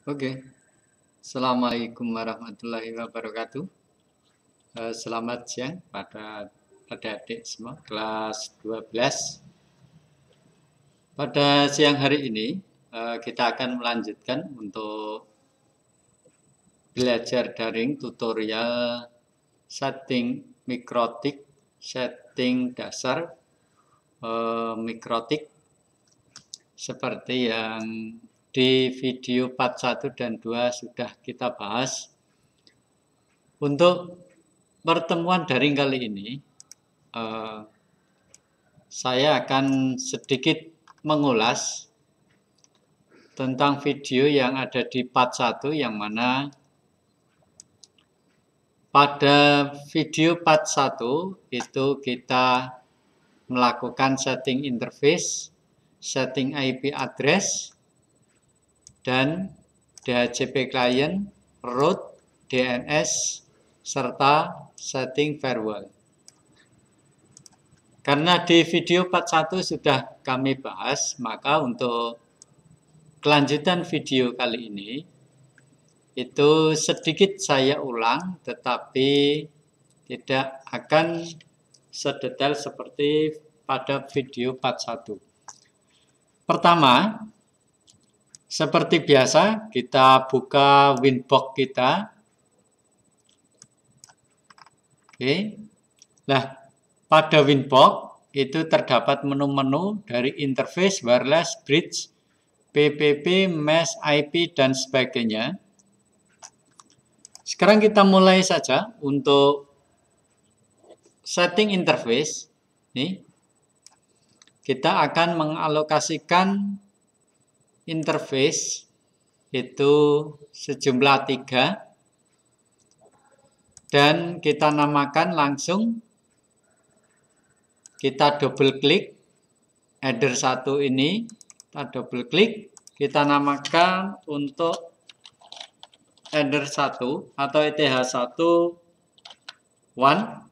Oke, Assalamualaikum warahmatullahi wabarakatuh. Selamat siang pada adik semua kelas 12. Pada siang hari ini kita akan melanjutkan untuk belajar daring tutorial setting mikrotik, setting dasar mikrotik seperti yang di video part 1 dan 2 sudah kita bahas. Untuk pertemuan daring kali ini, saya akan sedikit mengulas tentang video yang ada di part 1, yang mana pada video part 1 itu kita melakukan setting interface, setting IP address, dan DHCP client, root, DNS, serta setting firewall. Karena di video part 1 sudah kami bahas, maka untuk kelanjutan video kali ini itu sedikit saya ulang, tetapi tidak akan sedetail seperti pada video part 1. Pertama, seperti biasa kita buka Winbox kita. Oke. Nah, pada Winbox itu terdapat menu-menu dari interface, wireless, bridge, PPP, mesh, IP, dan sebagainya. Sekarang kita mulai saja untuk setting interface. Nih, kita akan mengalokasikan interface itu sejumlah 3. Dan kita namakan langsung, kita double klik header 1 ini, kita double klik, kita namakan untuk header 1 atau ETH1 1.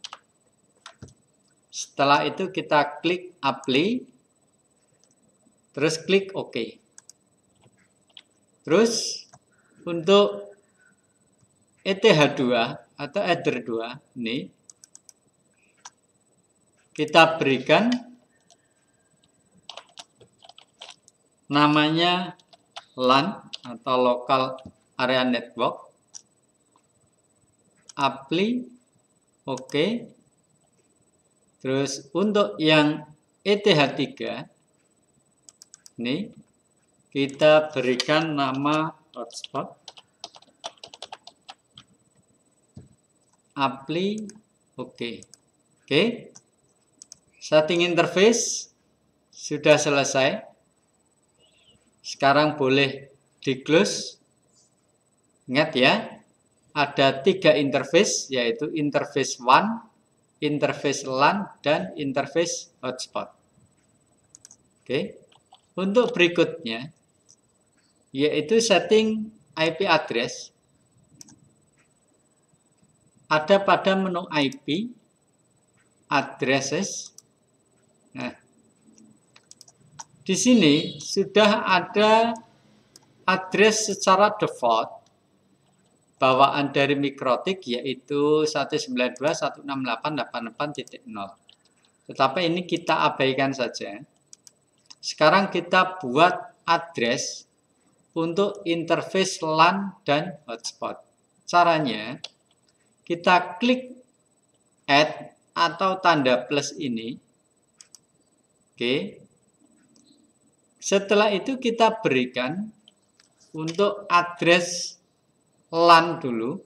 Setelah itu kita klik apply, terus klik OK. Terus untuk ETH2 atau header 2 ini kita berikan namanya LAN atau local area network, apply, OK. Terus untuk yang ETH3 ini kita berikan nama hotspot, apply, OK. Oke. Setting interface sudah selesai. Sekarang boleh di close. Ingat ya, ada 3 interface, yaitu interface 1, interface LAN, dan interface hotspot. Oke. Untuk berikutnya, yaitu setting IP address. Ada pada menu IP, addresses. Nah, di sini sudah ada address secara default bawaan dari mikrotik, yaitu 192.168.88.0. Tetapi ini kita abaikan saja. Sekarang kita buat address untuk interface LAN dan hotspot. Caranya, kita klik add atau tanda plus ini. Oke. Setelah itu kita berikan untuk address LAN dulu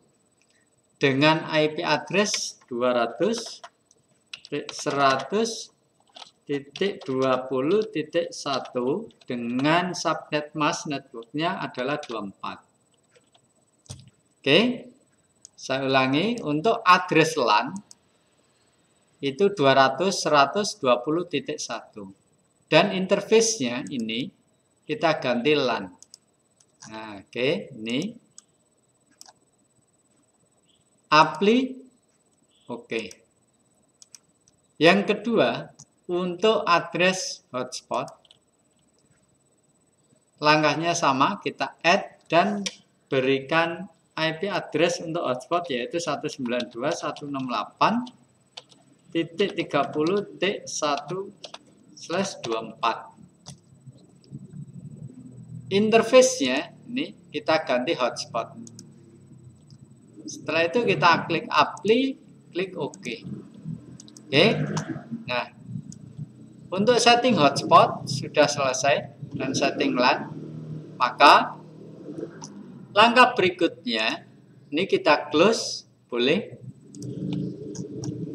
dengan IP address 200.100.20.1 dengan subnet mask networknya adalah 24. Oke. Saya ulangi, untuk address LAN itu 200.100.20.1. Dan interface-nya ini kita ganti LAN. Nah, oke, ini. Apply, oke. Yang kedua, untuk address hotspot, langkahnya sama, kita add dan berikan IP address untuk hotspot yaitu 192.168.30.1/24. Interface-nya ini kita ganti hotspot. Setelah itu kita klik apply, klik OK. Oke. Nah, untuk setting hotspot sudah selesai dan setting LAN. Maka langkah berikutnya ini kita close, boleh.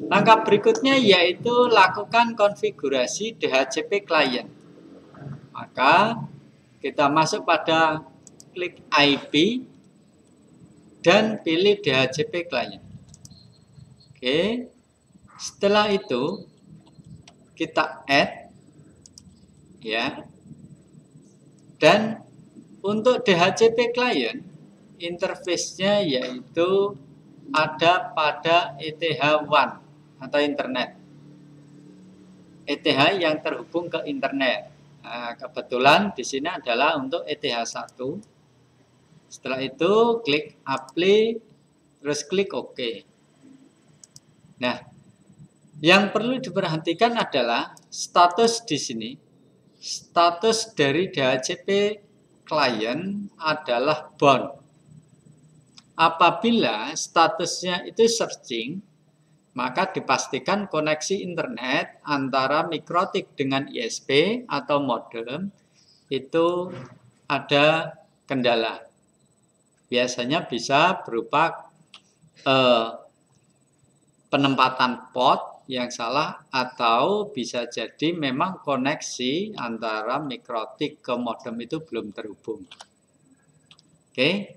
Langkah berikutnya yaitu lakukan konfigurasi DHCP client. Maka kita masuk pada klik IP dan pilih DHCP client. Oke. Setelah itu kita add ya. Dan untuk DHCP client interface-nya yaitu ada pada ETH1 atau internet. ETH yang terhubung ke internet. Nah, kebetulan di sini adalah untuk ETH1. Setelah itu klik apply, terus klik OK. Nah, yang perlu diperhatikan adalah status di sini. Status dari DHCP client adalah bound. Apabila statusnya itu searching, maka dipastikan koneksi internet antara mikrotik dengan ISP atau modem itu ada kendala. Biasanya bisa berupa penempatan port yang salah atau bisa jadi memang koneksi antara mikrotik ke modem itu belum terhubung. Oke.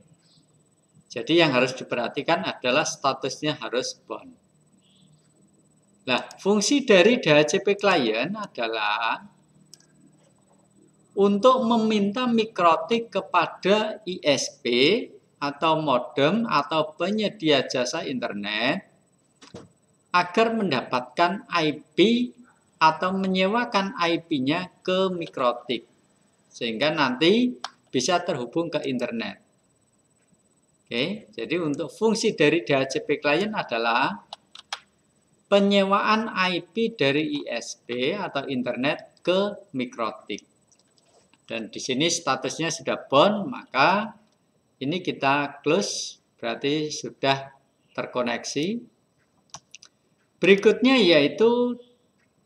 Jadi yang harus diperhatikan adalah statusnya harus bound. Nah, fungsi dari DHCP client adalah untuk meminta mikrotik kepada ISP atau modem atau penyedia jasa internet agar mendapatkan IP atau menyewakan IP-nya ke mikrotik sehingga nanti bisa terhubung ke internet. Oke, jadi untuk fungsi dari DHCP client adalah penyewaan IP dari ISP atau internet ke mikrotik. Dan di sini statusnya sudah bound, maka ini kita close, berarti sudah terkoneksi. Berikutnya yaitu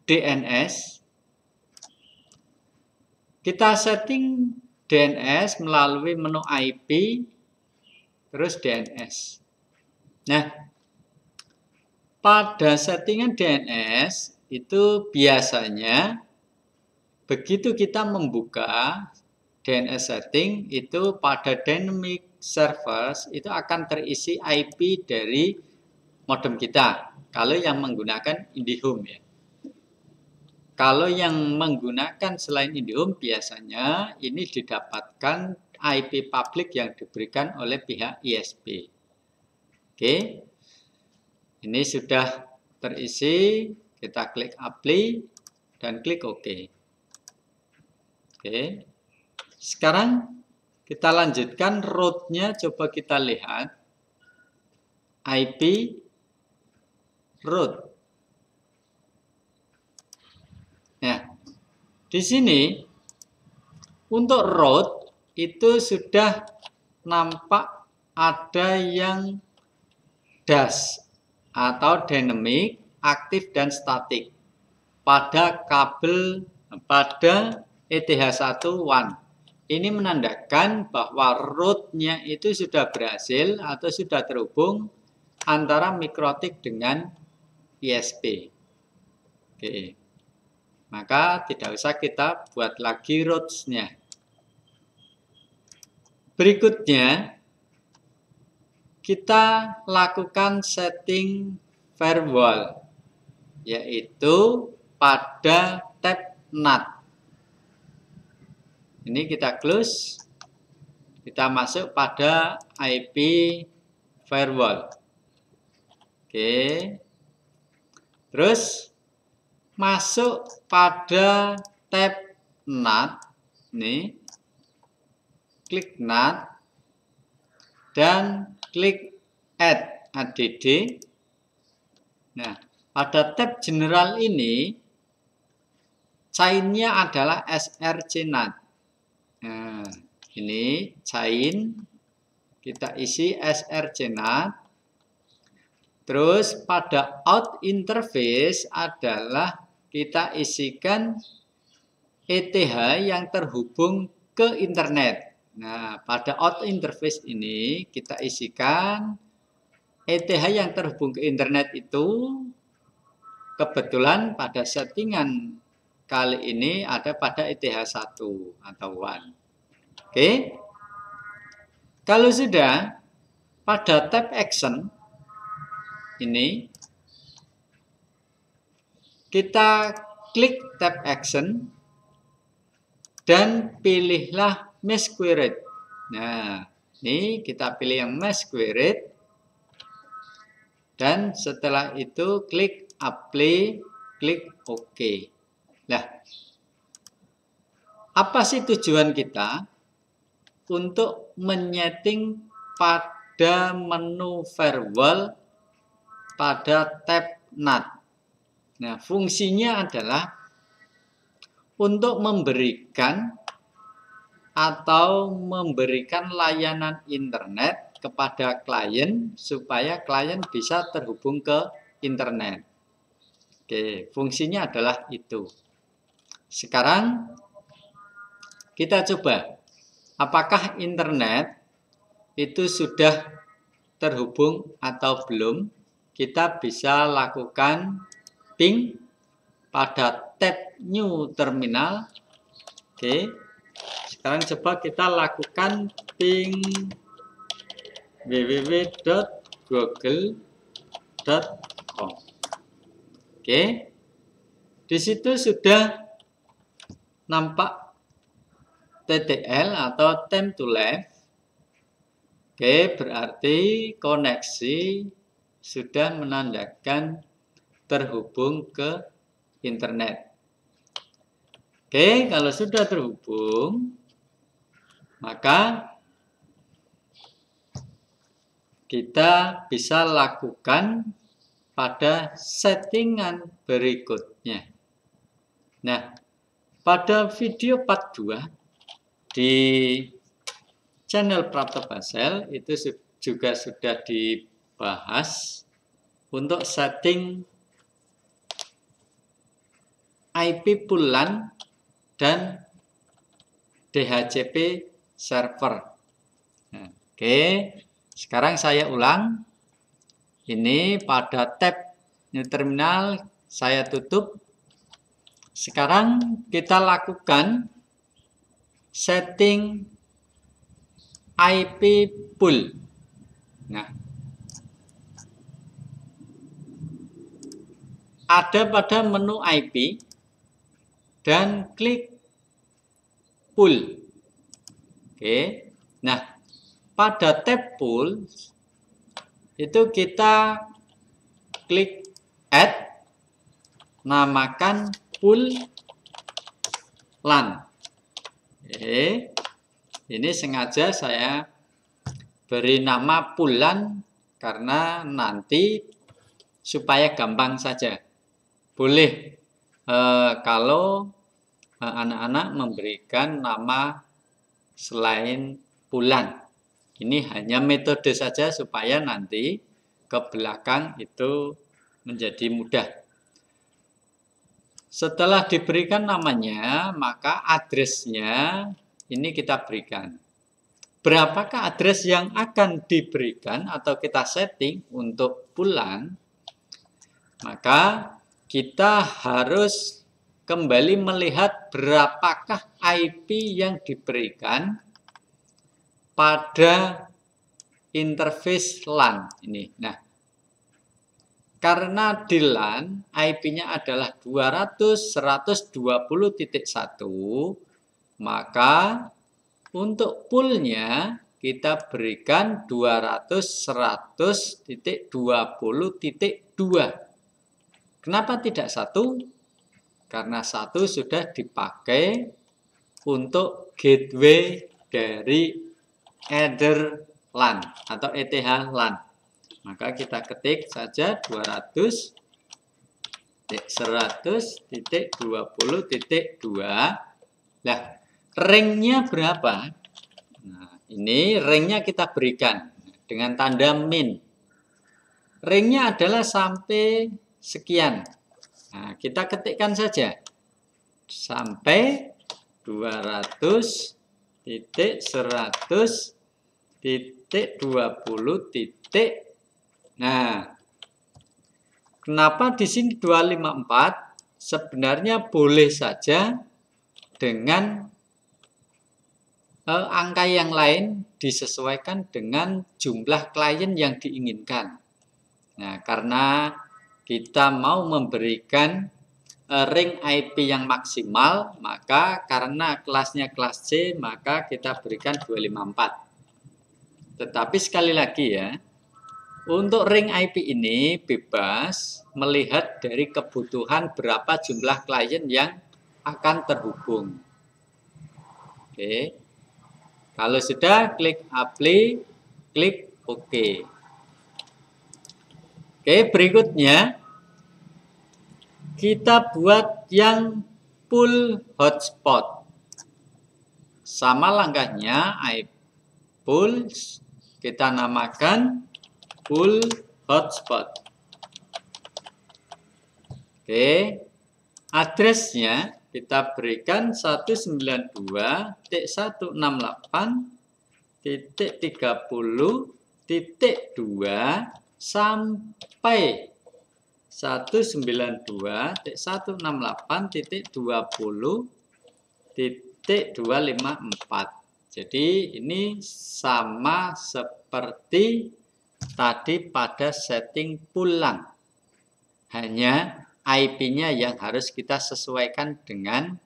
DNS. Kita setting DNS melalui menu IP, terus DNS. Nah, pada settingan DNS itu biasanya begitu kita membuka DNS setting itu pada dynamic servers itu akan terisi IP dari modem kita. Kalau yang menggunakan IndiHome ya. Kalau yang menggunakan selain IndiHome biasanya ini didapatkan IP publik yang diberikan oleh pihak ISP. Oke. Ini sudah terisi, kita klik apply dan klik OK. Oke. Sekarang kita lanjutkan root-nya, coba kita lihat. IP root. Nah, di sini untuk root itu sudah nampak ada yang dash atau dynamic, aktif dan statik pada kabel pada ETH1 WAN. Ini menandakan bahwa root-nya itu sudah berhasil atau sudah terhubung antara mikrotik dengan ISP. Oke. Maka tidak usah kita buat lagi root-nya. Berikutnya kita lakukan setting firewall, yaitu pada tab NAT. Ini kita close, kita masuk pada IP firewall. Oke, terus masuk pada tab NAT, nih, klik NAT. dan klik add. Nah, pada tab general ini chain-nya adalah srcNAT. Nah, ini chain kita isi srcNAT. Terus pada out interface adalah kita isikan ETH yang terhubung ke internet. Nah, pada out interface ini kita isikan ETH yang terhubung ke internet itu kebetulan pada settingan kali ini ada pada ETH 1 atau 1. Oke. Kalau sudah pada tab action ini kita klik tab action dan pilihlah mesh queried. Nah, ini kita pilih yang mesh queried. Dan setelah itu klik apply, klik OK. Nah, apa sih tujuan kita? Untuk menyeting pada menu firewall pada tab NAT. Nah, fungsinya adalah untuk memberikan atau memberikan layanan internet kepada klien supaya klien bisa terhubung ke internet. Oke, fungsinya adalah itu. Sekarang kita coba apakah internet itu sudah terhubung atau belum. Kita bisa lakukan ping pada tab new terminal. Oke. Sekarang coba kita lakukan ping www.google.com. Oke. Di situ sudah nampak TTL atau time to live. Oke, berarti koneksi sudah menandakan terhubung ke internet. Oke, kalau sudah terhubung, maka kita bisa lakukan pada settingan berikutnya. Nah, pada video part 2 di channel Prapto Basel itu juga sudah dibahas untuk setting IP pool LAN dan DHCP server. Nah, oke, sekarang saya ulang. Ini pada tab new terminal saya tutup. Sekarang kita lakukan setting IP pool. Nah, ada pada menu IP dan klik pool. Oke. Nah, pada tab pool itu kita klik add, namakan pool LAN. Oke. Ini sengaja saya beri nama pool LAN karena nanti supaya gampang saja. Boleh kalau anak-anak memberikan nama selain pool LAN. Ini hanya metode saja supaya nanti ke belakang itu menjadi mudah. Setelah diberikan namanya, maka address-nya ini kita berikan. Berapakah address yang akan diberikan atau kita setting untuk pool LAN? Maka kita harus kembali melihat berapakah IP yang diberikan pada interface LAN ini. Nah, karena di LAN IP-nya adalah 200.120.1, maka untuk poolnya kita berikan 200.100.20.2. Kenapa tidak 1? Karena 1 sudah dipakai untuk gateway dari Ether LAN atau ETH LAN. Maka kita ketik saja 200.100.20.2. Nah, ringnya berapa? Nah, ini ringnya kita berikan dengan tanda min. Ringnya adalah sampai sekian. Nah, kita ketikkan saja sampai 200.100.20. Nah, kenapa di sini 254? Sebenarnya boleh saja dengan angka yang lain disesuaikan dengan jumlah klien yang diinginkan. Nah, karena kita mau memberikan ring IP yang maksimal, maka karena kelasnya kelas C, maka kita berikan 254. Tetapi sekali lagi ya, untuk ring IP ini bebas melihat dari kebutuhan berapa jumlah klien yang akan terhubung. Oke. Kalau sudah, klik apply, klik OK. Oke, berikutnya kita buat yang full hotspot. Sama langkahnya, full, kita namakan full hotspot. Oke, addressnya kita berikan 192.168.30.2 sampai 192.168.20.254. Jadi ini sama seperti tadi pada setting pulang. Hanya IP-nya yang harus kita sesuaikan dengan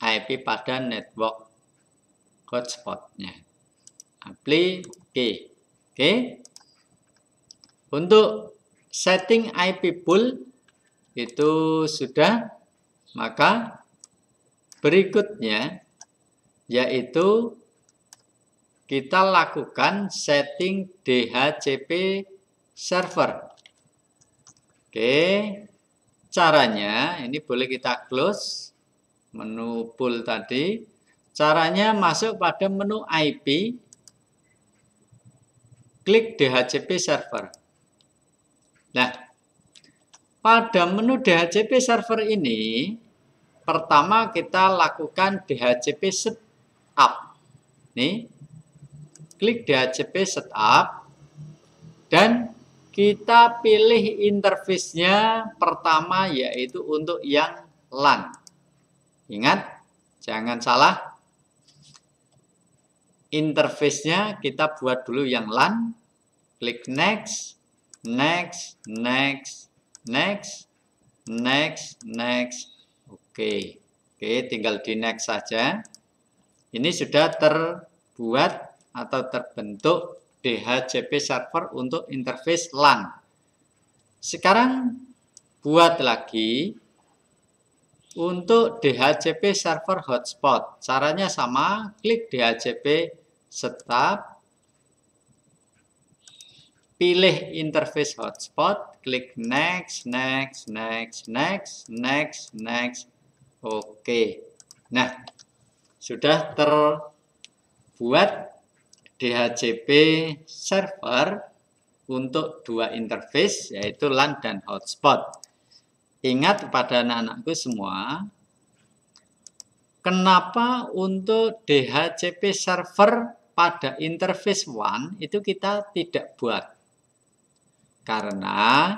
IP pada network hotspotnya. Apply OK. Oke. Untuk setting IP pool itu sudah, maka berikutnya yaitu kita lakukan setting DHCP server. Oke, caranya ini boleh kita close menu pool tadi. Caranya masuk pada menu IP, klik DHCP server. Nah, pada menu DHCP server ini, pertama kita lakukan DHCP setup. Nih, klik DHCP setup dan kita pilih interface-nya pertama yaitu untuk yang LAN. Ingat, jangan salah. Interface-nya kita buat dulu yang LAN. Klik next, next, next, next, next, next. Oke. Oke, tinggal di next saja. Ini sudah terbuat atau terbentuk DHCP server untuk interface LAN. Sekarang buat lagi untuk DHCP server hotspot. Caranya sama, klik DHCP setup, pilih interface hotspot, klik next, next, next, next, next, next. Oke. Nah, sudah terbuat DHCP server untuk dua interface yaitu LAN dan hotspot. Ingat pada anak-anakku semua, kenapa untuk DHCP server pada interface 1 itu kita tidak buat? Karena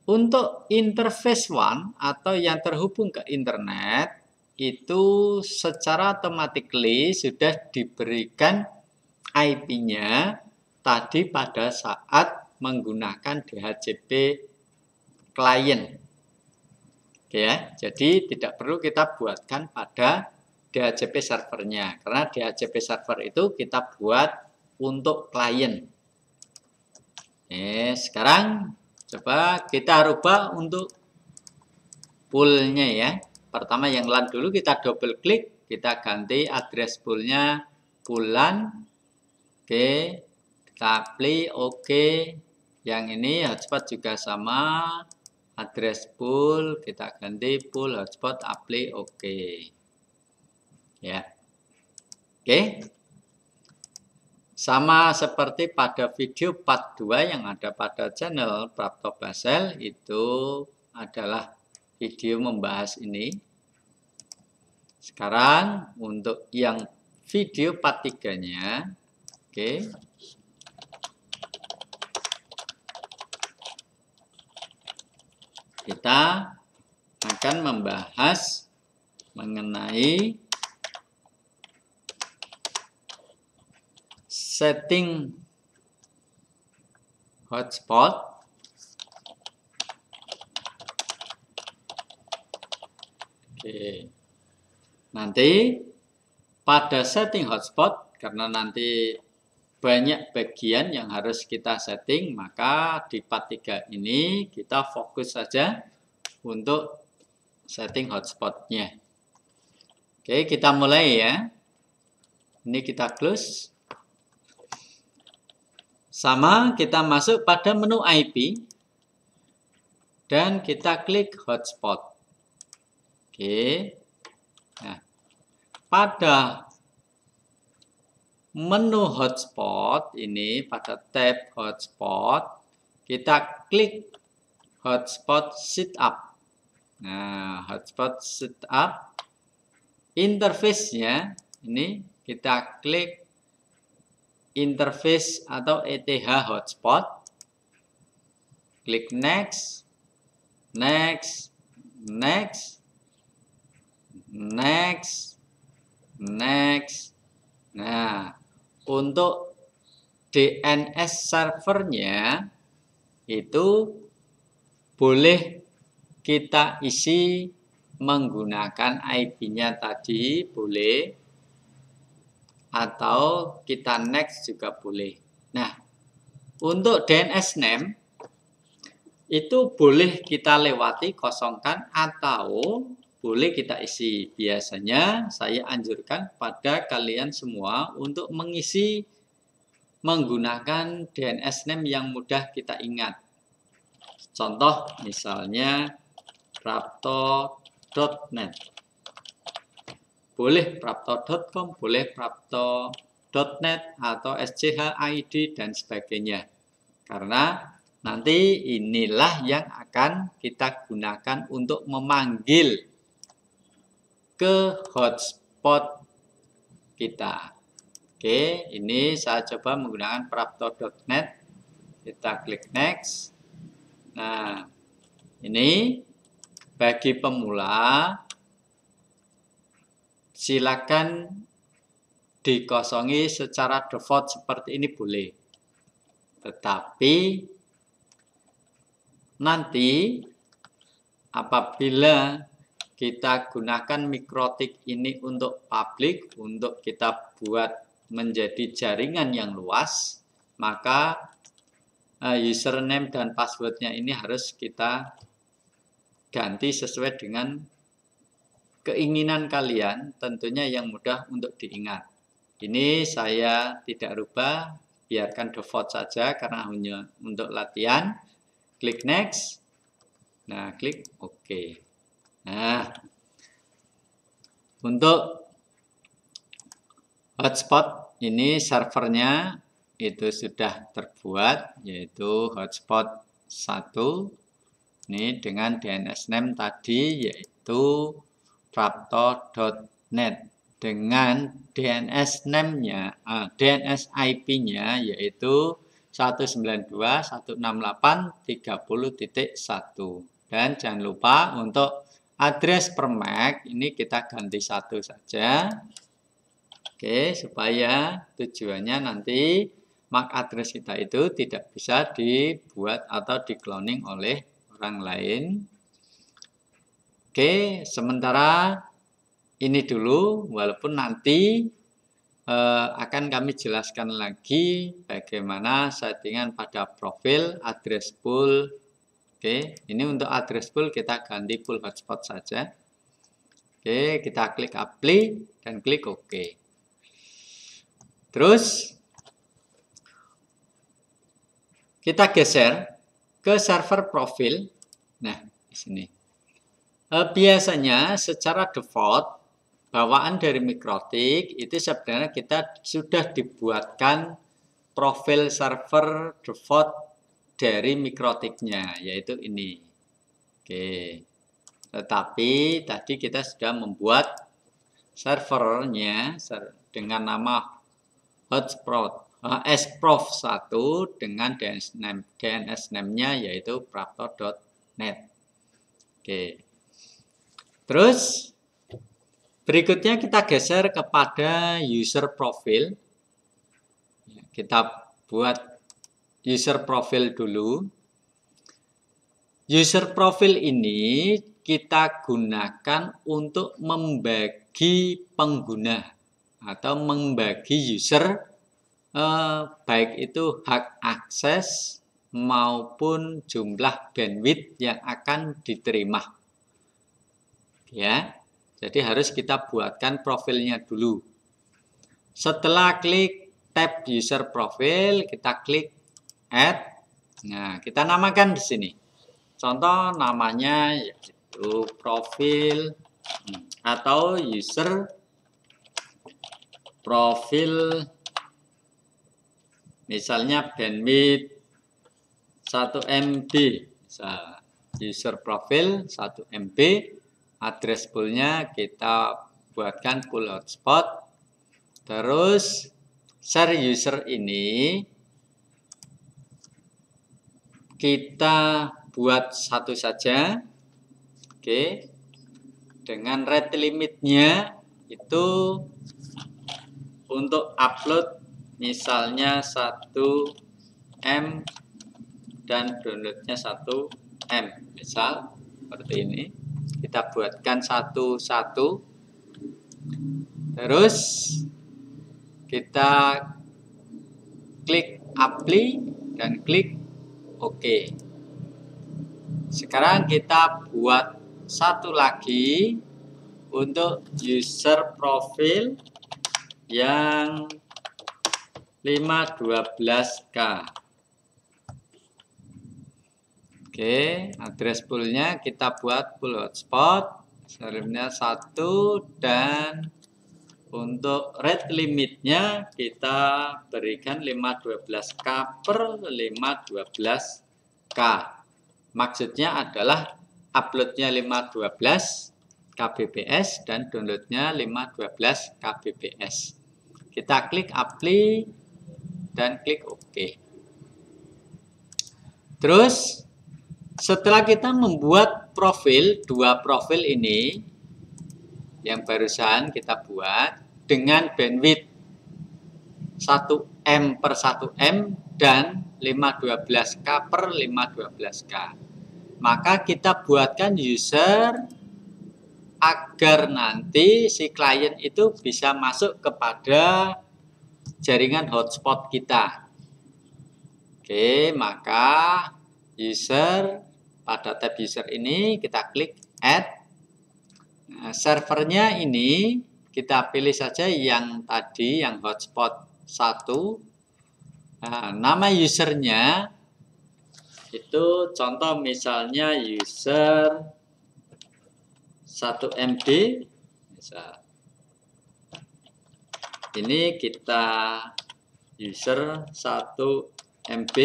untuk interface 1 atau yang terhubung ke internet itu secara automatically sudah diberikan IP-nya tadi pada saat menggunakan DHCP klien. Oke ya, jadi tidak perlu kita buatkan pada DHCP servernya, karena DHCP server itu kita buat untuk klien. Sekarang coba kita rubah untuk poolnya ya. Pertama yang LAN dulu kita double klik, kita ganti address poolnya pool LAN. Oke, kita apply oke. Yang ini hotspot juga sama. Address pool kita ganti pool hotspot apply oke. Ya. Oke. Sama seperti pada video part 2 yang ada pada channel Prapto Basel, itu adalah video membahas ini. Sekarang untuk yang video part 3-nya, oke. Kita akan membahas mengenai setting hotspot. Oke. Nanti pada setting hotspot, karena nanti banyak bagian yang harus kita setting, maka di part 3 ini kita fokus saja untuk setting hotspotnya. Oke, kita mulai ya. Ini kita close. Sama, kita masuk pada menu IP dan kita klik hotspot. Oke. Nah, pada menu hotspot ini, pada tab hotspot, kita klik hotspot setup. Nah, hotspot setup, interface-nya ini kita klik interface atau ETH hotspot, klik next, next, next, next, next. Nah, untuk DNS servernya itu boleh kita isi menggunakan IP-nya tadi, boleh. Atau kita next juga boleh. Nah, untuk DNS name itu boleh kita lewati, kosongkan, atau boleh kita isi. Biasanya saya anjurkan pada kalian semua untuk mengisi menggunakan DNS name yang mudah kita ingat. Contoh misalnya prapto.net. Boleh prapto.com, boleh prapto.net atau SCHID dan sebagainya. Karena nanti inilah yang akan kita gunakan untuk memanggil ke hotspot kita. Oke, ini saya coba menggunakan prapto.net. Kita klik next. Nah, ini bagi pemula silakan dikosongi secara default seperti ini boleh. Tetapi nanti apabila kita gunakan mikrotik ini untuk public, untuk kita buat menjadi jaringan yang luas, maka username dan passwordnya ini harus kita ganti sesuai dengan keinginan kalian, tentunya yang mudah untuk diingat. Ini saya tidak rubah, biarkan default saja karena hanya untuk latihan. Klik next. Nah, klik OK. Nah, untuk hotspot ini servernya itu sudah terbuat, yaitu hotspot 1. Ini dengan DNS name tadi, yaitu prapto.net dengan DNS name-nya, DNS IP-nya yaitu 192.168.30.1. Dan jangan lupa untuk address per MAC ini kita ganti 1 saja. Oke, supaya tujuannya nanti MAC address kita itu tidak bisa dibuat atau di-cloning oleh orang lain. Oke, sementara ini dulu, walaupun nanti akan kami jelaskan lagi bagaimana settingan pada profil address pool. Oke, ini untuk address pool kita ganti pool hotspot saja. Oke, kita klik apply dan klik OK. Terus kita geser ke server profil. Nah, di sini. Biasanya secara default bawaan dari Mikrotik itu sebenarnya kita sudah dibuatkan profil server default dari Mikrotiknya, yaitu ini. Oke. Tetapi tadi kita sudah membuat servernya dengan nama sprof1 dengan DNS name-nya yaitu prapto.net. Oke. Terus berikutnya kita geser kepada user profil. Kita buat user profil dulu. User profil ini kita gunakan untuk membagi pengguna atau membagi user, baik itu hak akses maupun jumlah bandwidth yang akan diterima. Ya, jadi harus kita buatkan profilnya dulu. Setelah klik tab user profil, kita klik add. Nah, kita namakan di sini. Contoh namanya yaitu profil atau user profil, misalnya bandwidth 1 MB, user profil 1 MB, address poolnya kita buatkan pool hotspot. Terus share user ini kita buat satu saja. Oke. Dengan rate limitnya itu untuk upload misalnya 1 M dan downloadnya 1 M. Misal seperti ini. Kita buatkan satu-satu. Terus kita klik apply dan klik OK. Sekarang kita buat satu lagi untuk user profil yang 512K. Oke, address poolnya kita buat pool hotspot, servernya 1 dan untuk rate limitnya kita berikan 512K per 512K. Maksudnya adalah uploadnya 512 kbps dan downloadnya 512 kbps. Kita klik apply dan klik OK. Terus setelah kita membuat profil, dua profil ini yang barusan kita buat dengan bandwidth 1 M per 1 M dan 512K per 512K. Maka kita buatkan user agar nanti si klien itu bisa masuk kepada jaringan hotspot kita. Oke, maka user, pada tab user ini kita klik add. Nah, servernya ini kita pilih saja yang tadi, yang hotspot 1. Nah, nama usernya itu contoh misalnya user 1 MB. Misal. Ini kita user 1 MB.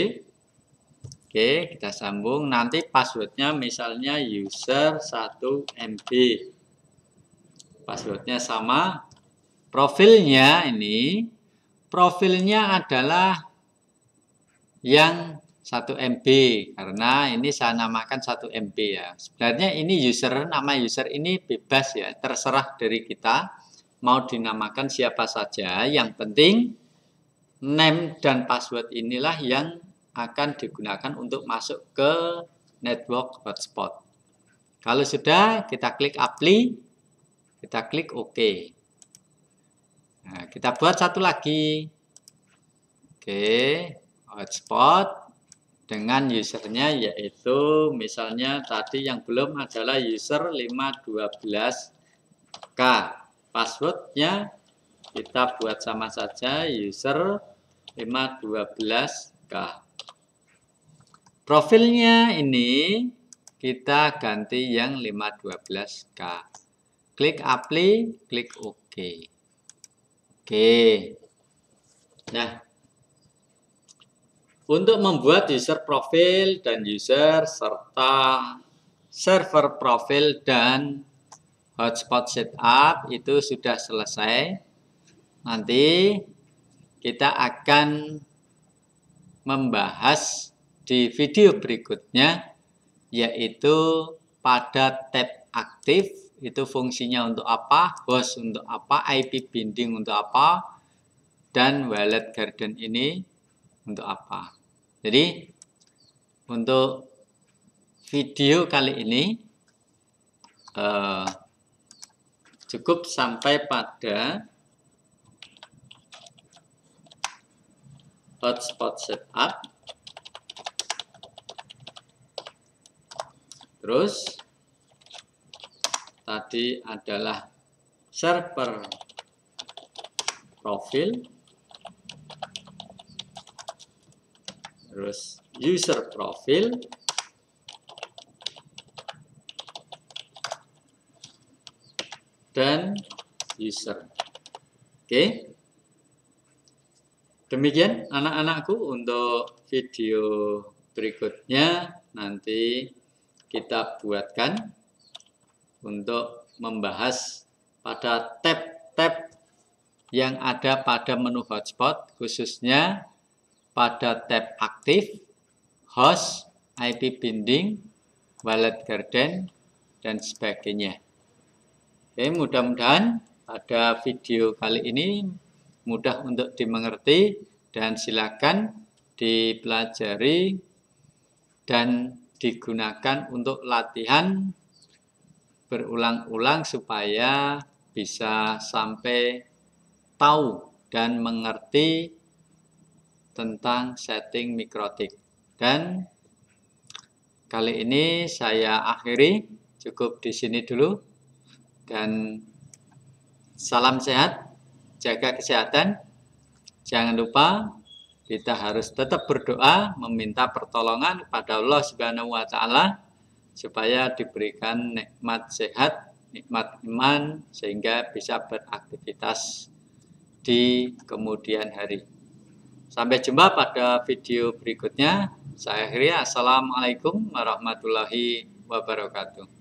Oke, kita sambung. Nanti passwordnya misalnya user 1 MB. Passwordnya sama. Profilnya ini, profilnya adalah yang 1 MB karena ini saya namakan 1 MB ya. Sebenarnya ini user, nama user ini bebas ya, terserah dari kita mau dinamakan siapa saja. Yang penting name dan password inilah yang akan digunakan untuk masuk ke network hotspot. Kalau sudah, kita klik apply, kita klik OK. Nah, kita buat satu lagi. Oke, hotspot dengan usernya yaitu misalnya tadi yang belum adalah user 512K. Passwordnya kita buat sama saja user 512K. Profilnya ini kita ganti yang 512K. Klik apply, klik OK. Oke. Nah, untuk membuat user profil dan user serta server profil dan hotspot setup itu sudah selesai. Nanti kita akan membahas di video berikutnya, yaitu pada tab aktif itu fungsinya untuk apa, host untuk apa, IP binding untuk apa, dan wallet garden ini untuk apa. Jadi untuk video kali ini cukup sampai pada hotspot setup. Terus tadi adalah server profil, terus user profil, dan user. Oke. Demikian anak-anakku untuk video berikutnya nanti kita buatkan untuk membahas pada tab-tab yang ada pada menu hotspot, khususnya pada tab aktif, host, IP binding, wallet garden, dan sebagainya. Oke, mudah-mudahan pada video kali ini mudah untuk dimengerti dan silakan dipelajari dan digunakan untuk latihan berulang-ulang supaya bisa sampai tahu dan mengerti tentang setting mikrotik. Dan kali ini saya akhiri, cukup di sini dulu. Dan salam sehat, jaga kesehatan. Jangan lupa kita harus tetap berdoa, meminta pertolongan kepada Allah Subhanahu wa Ta'ala supaya diberikan nikmat sehat, nikmat iman, sehingga bisa beraktivitas di kemudian hari. Sampai jumpa pada video berikutnya. Saya akhiri. Assalamualaikum warahmatullahi wabarakatuh.